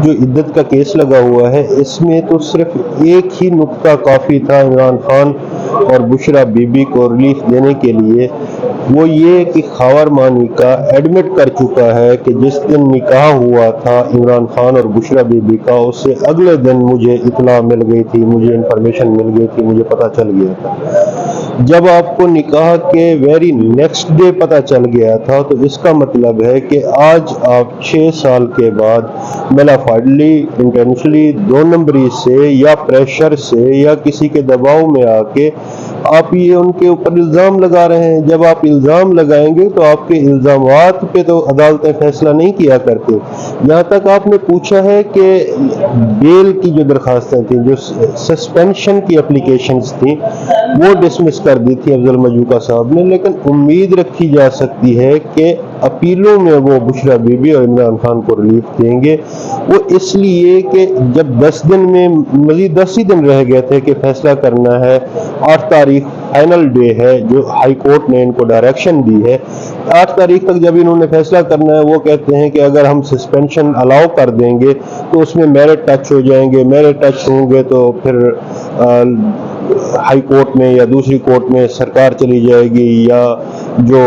جو عدت کا کیس لگا ہوا ہے اس میں تو صرف ایک ہی نقطہ کافی تھا عمران خان اور بشرا بی بی کو ریلیف دینے کے لیے، وہ یہ کہ خاور مانی کا ایڈمٹ کر چکا ہے کہ جس دن نکاح ہوا تھا عمران خان اور بشرا بی بی کا، اس سے اگلے دن مجھے اطلاع مل گئی تھی، مجھے انفارمیشن مل گئی تھی، مجھے پتہ چل گیا تھا۔ جب آپ کو نکاح کے ویری نیکسٹ ڈے پتہ چل گیا تھا تو اس کا مطلب ہے کہ آج آپ 6 سال کے بعد ملافائڈلی انٹینشنلی 2 نمبری سے یا پریشر سے یا کسی کے دباؤ میں آ کے آپ یہ ان کے اوپر الزام لگا رہے ہیں۔ جب آپ الزام لگائیں گے تو آپ کے الزامات پہ تو عدالتیں فیصلہ نہیں کیا کرتے۔ جہاں تک آپ نے پوچھا ہے کہ بیل کی جو درخواستیں تھیں، جو سسپینشن کی اپلیکیشنز تھیں، وہ ڈسمس کر دی تھی افضل مجوکا صاحب نے، لیکن امید رکھی جا سکتی ہے کہ اپیلوں میں وہ بشرا بی بی اور عمران خان کو ریلیف دیں گے۔ وہ اس لیے کہ جب 10 دن میں مزید 10 ہی دن رہ گئے تھے کہ فیصلہ کرنا ہے، 8 تاریخ فائنل ڈے ہے جو ہائی کورٹ نے ان کو ڈائریکشن دی ہے، 8 تاریخ تک جب انہوں نے فیصلہ کرنا ہے، وہ کہتے ہیں کہ اگر ہم سسپینشن الاؤ کر دیں گے تو اس میں میرٹ ٹچ ہو جائیں گے، میرٹ ٹچ ہوں گے تو پھر ہائی کورٹ میں یا دوسری کورٹ میں سرکار چلی جائے گی، یا جو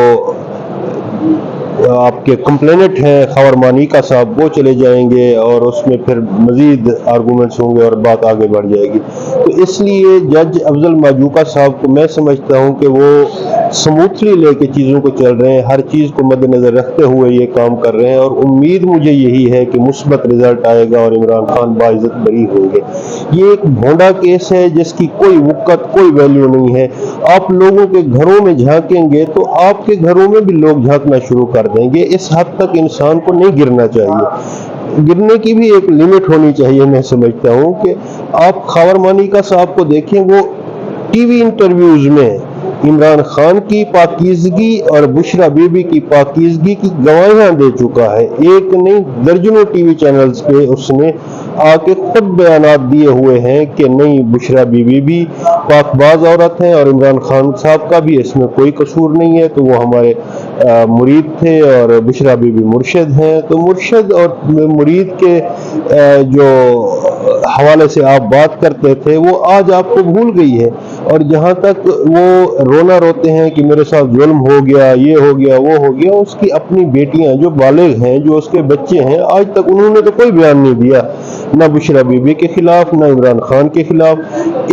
آپ کے کمپلینٹ ہیں خاور مانی کا صاحب وہ چلے جائیں گے، اور اس میں پھر مزید آرگومنٹس ہوں گے اور بات آگے بڑھ جائے گی۔ تو اس لیے جج افضل ماجوکا صاحب کو میں سمجھتا ہوں کہ وہ سموتھلی لے کے چیزوں کو چل رہے ہیں، ہر چیز کو مد نظر رکھتے ہوئے یہ کام کر رہے ہیں، اور امید مجھے یہی ہے کہ مثبت رزلٹ آئے گا اور عمران خان باعزت بری ہوں گے۔ یہ ایک بھونڈا کیس ہے جس کی کوئی وقت کوئی ویلیو نہیں ہے۔ آپ لوگوں کے گھروں میں جھانکیں گے تو آپ کے گھروں میں بھی لوگ جھانکنا شروع کر دیں گے۔ اس حد تک انسان کو نہیں گرنا چاہیے، گرنے کی بھی ایک لمٹ ہونی چاہیے۔ میں سمجھتا ہوں کہ آپ خاور مانی کا صاحب کو دیکھیں، وہ ٹی وی انٹرویوز میں عمران خان کی پاکیزگی اور بشرا بی بی کی پاکیزگی کی گواہیاں دے چکا ہے۔ ایک نہیں درجنوں ٹی وی چینلز پہ اس نے آ کے خود بیانات دیے ہوئے ہیں کہ نہیں، بشرا بی بی بھی پاک باز عورت ہیں اور عمران خان صاحب کا بھی اس میں کوئی قصور نہیں ہے، تو وہ ہمارے مرید تھے اور بشرا بی بی مرشد ہیں۔ تو مرشد اور مرید کے جو حوالے سے آپ بات کرتے تھے وہ آج آپ کو بھول گئی ہے، اور جہاں تک وہ رونا روتے ہیں کہ میرے ساتھ ظلم ہو گیا، یہ ہو گیا، وہ ہو گیا، اس کی اپنی بیٹیاں جو بالغ ہیں، جو اس کے بچے ہیں، آج تک انہوں نے تو کوئی بیان نہیں دیا، نہ بشرا بی بی کے خلاف نہ عمران خان کے خلاف،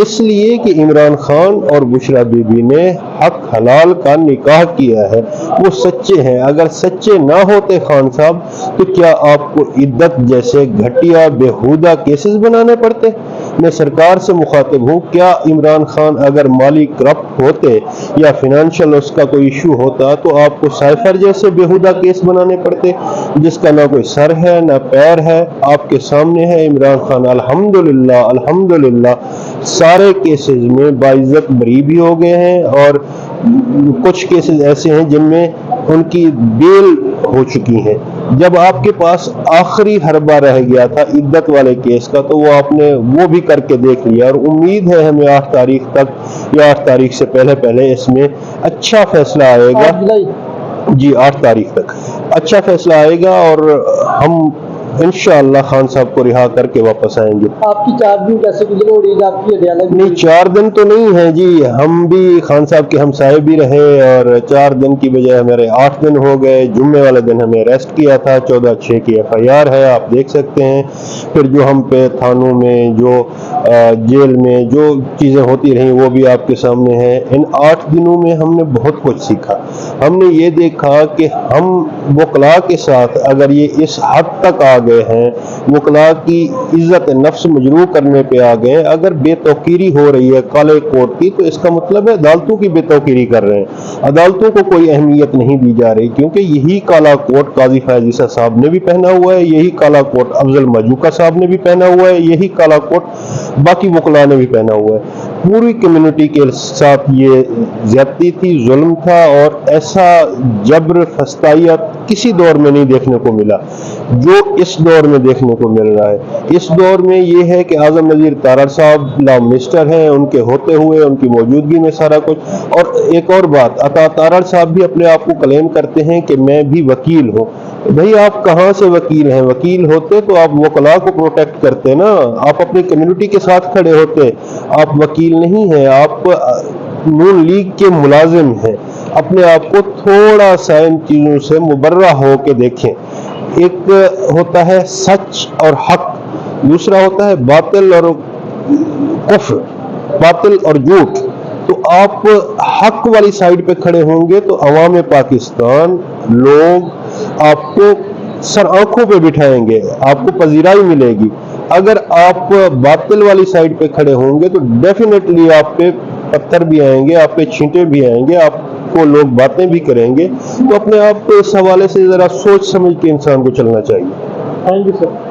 اس لیے کہ عمران خان اور بشرا بی بی نے حق حلال کا نکاح کیا ہے، وہ سچے ہیں۔ اگر سچے نہ ہوتے خان صاحب تو کیا آپ کو عدت جیسے گھٹیا بےہودہ کیسز بنانے پڑتے؟ میں سرکار سے مخاطب ہوں، کیا عمران خان اگر مالی کرپٹ ہوتے یا فنانشل اس کا کوئی ایشو ہوتا تو آپ کو سائفر جیسے بےہودہ کیس بنانے پڑتے جس کا نہ کوئی سر ہے نہ پیر ہے؟ آپ کے سامنے ہے عمران خان الحمدللہ سارے کیسز میں باعزت بری بھی ہو گئے ہیں، اور کچھ کیسز ایسے ہیں جن میں ان کی بیل ہو چکی ہیں۔ جب آپ کے پاس آخری حربہ رہ گیا تھا عدت والے کیس کا تو وہ آپ نے وہ بھی کر کے دیکھ لیا، اور امید ہے ہمیں 8 تاریخ تک یا 8 تاریخ سے پہلے اس میں اچھا فیصلہ آئے گا۔ جی 8 تاریخ تک اچھا فیصلہ آئے گا، اور ہم انشاءاللہ خان صاحب کو رہا کر کے واپس آئیں گے۔ آپ کی 4 دن کیسے گزرے اور عید آپ کی عدالت؟ نہیں 4 دن تو نہیں ہے جی، ہم بھی خان صاحب کے ہمسائے بھی رہے، اور 4 دن کی بجائے ہمارے 8 دن ہو گئے۔ جمعے والے دن ہمیں ریسٹ کیا تھا، 14/6 کی FIR ہے، آپ دیکھ سکتے ہیں۔ پھر جو ہم پہ تھانوں میں جو جیل میں جو چیزیں ہوتی رہیں وہ بھی آپ کے سامنے ہیں۔ ان 8 دنوں میں ہم نے بہت کچھ سیکھا۔ ہم نے یہ دیکھا کہ ہم وکلاء کے ساتھ اگر یہ اس حد تک آ گئے ہیں، وکلاء کی عزت نفس مجروح کرنے پہ آ گئے، اگر بے توقیری ہو رہی ہے کالے کوٹ کی تو اس کا مطلب ہے عدالتوں کی بے توقیری کر رہے ہیں، عدالتوں کو کوئی اہمیت نہیں دی جا رہی، کیونکہ یہی کالا کوٹ قاضی فیاض عیسیٰ صاحب نے بھی پہنا ہوا ہے، یہی کالا کوٹ افضل ماجوکا صاحب نے بھی پہنا ہوا ہے، یہی کالا کوٹ باقی وکلاء نے بھی پہنا ہوا ہے۔ پوری کمیونٹی کے ساتھ یہ زیادتی تھی، ظلم تھا، اور ایسا جبر فسطائیت کسی دور میں نہیں دیکھنے کو ملا جو اس دور میں دیکھنے کو مل رہا ہے۔ اس دور میں یہ ہے کہ اعظم نذیر تارڑ صاحب لا منسٹر ہیں، ان کے ہوتے ہوئے ان کی موجودگی میں سارا کچھ، اور ایک اور بات، عطا تارڑ صاحب بھی اپنے آپ کو کلیم کرتے ہیں کہ میں بھی وکیل ہوں، بھئی آپ کہاں سے وکیل ہیں؟ وکیل ہوتے تو آپ وکلاء کو پروٹیکٹ کرتے نا، آپ اپنی کمیونٹی کے ساتھ کھڑے ہوتے. آپ وکیل نہیں ہیں، آپ نون لیگ کے ملازم ہیں. اپنے آپ کو تھوڑا سا ان چیزوں سے مبرہ ہو کے دیکھیں. ایک ہوتا ہے سچ اور حق، دوسرا ہوتا ہے باطل اور کفر، باطل اور جھوٹ. تو آپ حق والی سائیڈ پہ کھڑے ہوں گے تو عوام پاکستان، لوگ آپ کو سر آنکھوں پہ بٹھائیں گے، آپ کو پذیرائی ملے گی. اگر آپ باطل والی سائیڈ پہ کھڑے ہوں گے تو ڈیفینیٹلی آپ پہ پتھر بھی آئیں گے، آپ پہ چھینٹے بھی آئیں گے، آپ کو لوگ باتیں بھی کریں گے. تو اپنے آپ کو اس حوالے سے ذرا سوچ سمجھ کے انسان کو چلنا چاہیے. Thank you sir.